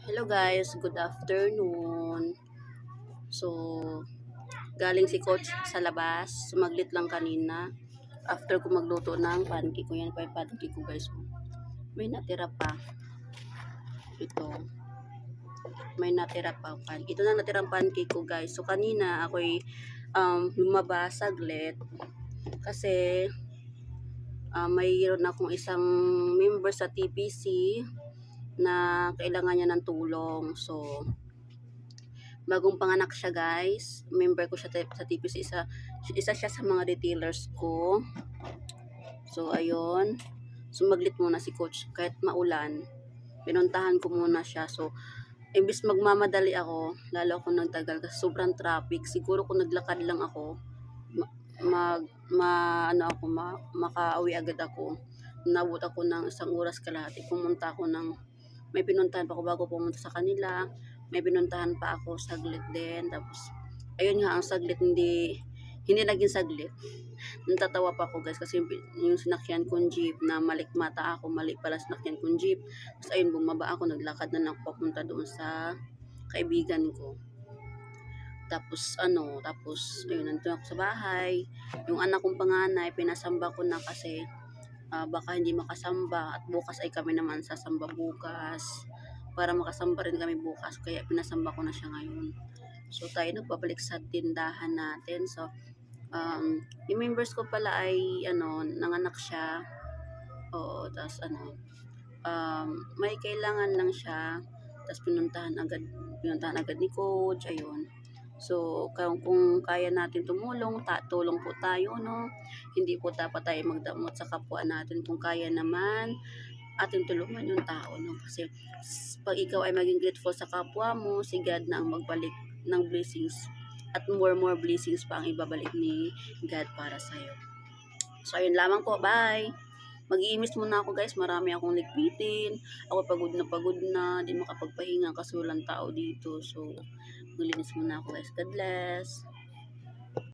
Hello guys, good afternoon. So, galing si coach sa labas, sumaglit lang kanina. After ko magluto ng pancake ko, yan pa yung pancake ko guys. May natira pa. Ito, may natira pa pancake. Ito na natirang pancake ko guys. So, kanina ako'y lumabas saglit kasi mayroon akong isang member sa TPC na kailangan niya ng tulong. So, bagong panganak siya guys, member ko siya sa TPC, isa siya sa mga retailers ko. So ayun, sumaglit muna si coach kahit maulan, pinuntahan ko muna siya. So imbis magmamadali ako, lalo ako nagtagal kasi sobrang traffic. Siguro kung naglakad lang ako, makauwi agad ako. Nabot ako ng 1 oras kalahati, pumunta ako ng may pinuntahan pa ako bago pumunta sa kanila. May pinuntahan pa ako saglit din. Tapos, ayun nga, ang saglit hindi naging saglit. Natatawa pa ako guys kasi yung sinakyan kong jeep na malikmata ako, mali pala sinakyan kong jeep. Tapos ayun, bumaba ako, naglakad na lang papunta doon sa kaibigan ko. Tapos ayun, nandun ako sa bahay. Yung anak kong panganay, pinasamba ko na kasi baka hindi makasamba at bukas ay kami naman sasamba bukas para makasamba rin kami bukas, kaya pinasamba ko na siya ngayon. So tayo nagpabalik sa tindahan natin. So yung members ko pala ay nanganak siya. Oo, tapos may kailangan lang siya, tapos pinuntahan agad ni coach. Ayun, so kung kaya natin tumulong, tulong po tayo, no? Hindi po dapat tayo magdamot sa kapwa natin. Kung kaya naman ating tulungan yung tao, no? Kasi pag ikaw ay maging grateful sa kapwa mo, si God na ang magbalik ng blessings, at more blessings pa ang ibabalik ni God para sa'yo. So ayun lamang po, bye. Mag-iimis muna ako guys, marami akong ligpitin. Ako pagod na, di makapagpahinga kasi walang tao dito. So maglinis muna ako guys. God bless.